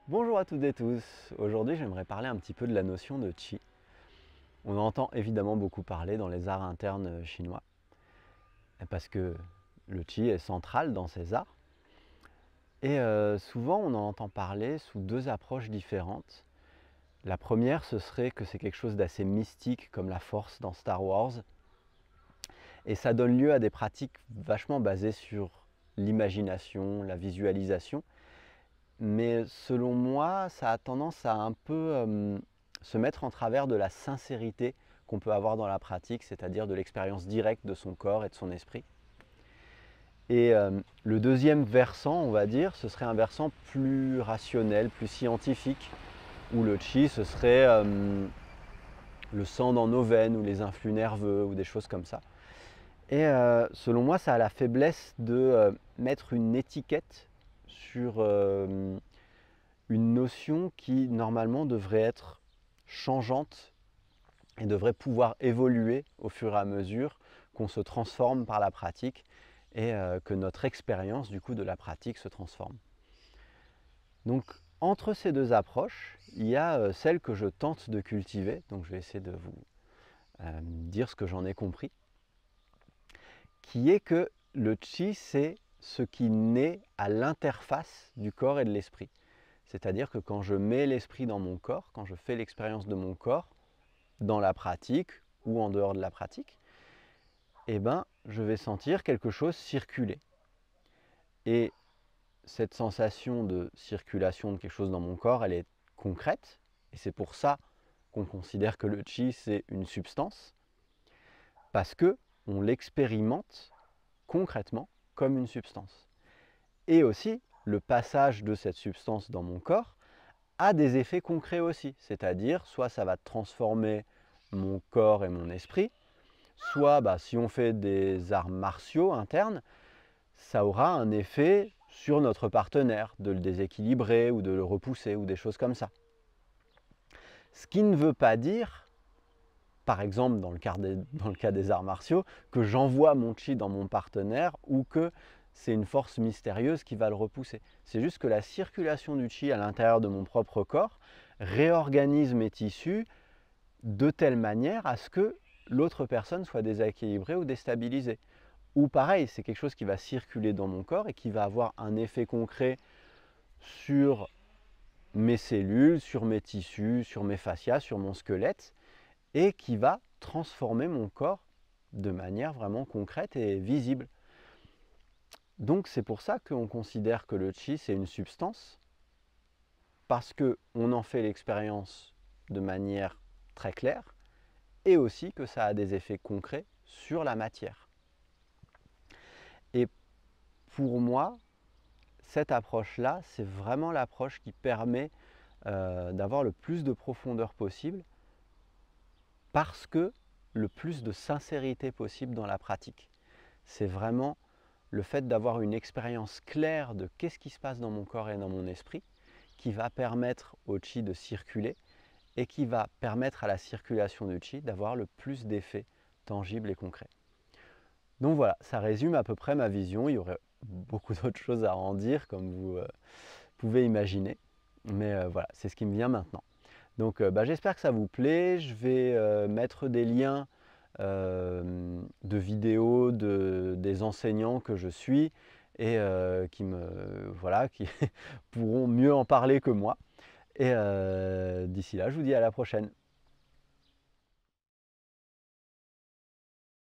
Bonjour à toutes et tous. Aujourd'hui, j'aimerais parler un petit peu de la notion de qi. On entend évidemment beaucoup parler dans les arts internes chinois, parce que le qi est central dans ces arts. Et souvent, on en entend parler sous deux approches différentes. La première, ce serait que c'est quelque chose d'assez mystique, comme la force dans Star Wars. Et ça donne lieu à des pratiques vachement basées sur l'imagination, la visualisation. Mais selon moi, ça a tendance à un peu se mettre en travers de la sincérité qu'on peut avoir dans la pratique, c'est-à-dire de l'expérience directe de son corps et de son esprit. Et le deuxième versant, on va dire, ce serait un versant plus rationnel, plus scientifique, où le qi, ce serait le sang dans nos veines, ou les influx nerveux, ou des choses comme ça. Et selon moi, ça a la faiblesse de mettre une étiquette sur une notion qui normalement devrait être changeante et devrait pouvoir évoluer au fur et à mesure qu'on se transforme par la pratique et que notre expérience du coup de la pratique se transforme. Donc entre ces deux approches, il y a celle que je tente de cultiver, donc je vais essayer de vous dire ce que j'en ai compris, qui est que le qi c'est ce qui naît à l'interface du corps et de l'esprit. C'est-à-dire que quand je mets l'esprit dans mon corps, quand je fais l'expérience de mon corps, dans la pratique ou en dehors de la pratique, eh ben, je vais sentir quelque chose circuler. Et cette sensation de circulation de quelque chose dans mon corps, elle est concrète. Et c'est pour ça qu'on considère que le qi, c'est une substance. Parce que on l'expérimente concrètement comme une substance. Et aussi, le passage de cette substance dans mon corps a des effets concrets aussi, c'est-à-dire soit ça va transformer mon corps et mon esprit, soit si on fait des arts martiaux internes, ça aura un effet sur notre partenaire, de le déséquilibrer ou de le repousser ou des choses comme ça. Ce qui ne veut pas dire, par exemple dans le cas des arts martiaux, que j'envoie mon qi dans mon partenaire ou que c'est une force mystérieuse qui va le repousser. C'est juste que la circulation du qi à l'intérieur de mon propre corps réorganise mes tissus de telle manière à ce que l'autre personne soit déséquilibrée ou déstabilisée. Ou pareil, c'est quelque chose qui va circuler dans mon corps et qui va avoir un effet concret sur mes cellules, sur mes tissus, sur mes fascias, sur mon squelette, et qui va transformer mon corps de manière vraiment concrète et visible. Donc c'est pour ça qu'on considère que le qi c'est une substance, parce qu'on en fait l'expérience de manière très claire, et aussi que ça a des effets concrets sur la matière. Et pour moi, cette approche-là, c'est vraiment l'approche qui permet d'avoir le plus de profondeur possible, parce que le plus de sincérité possible dans la pratique. C'est vraiment le fait d'avoir une expérience claire de qu'est-ce qui se passe dans mon corps et dans mon esprit, qui va permettre au qi de circuler et qui va permettre à la circulation du qi d'avoir le plus d'effets tangibles et concrets. Donc voilà, ça résume à peu près ma vision. Il y aurait beaucoup d'autres choses à en dire, comme vous pouvez imaginer. Mais voilà, c'est ce qui me vient maintenant. Donc j'espère que ça vous plaît. Je vais mettre des liens de vidéos des enseignants que je suis et qui pourront mieux en parler que moi. Et d'ici là, je vous dis à la prochaine.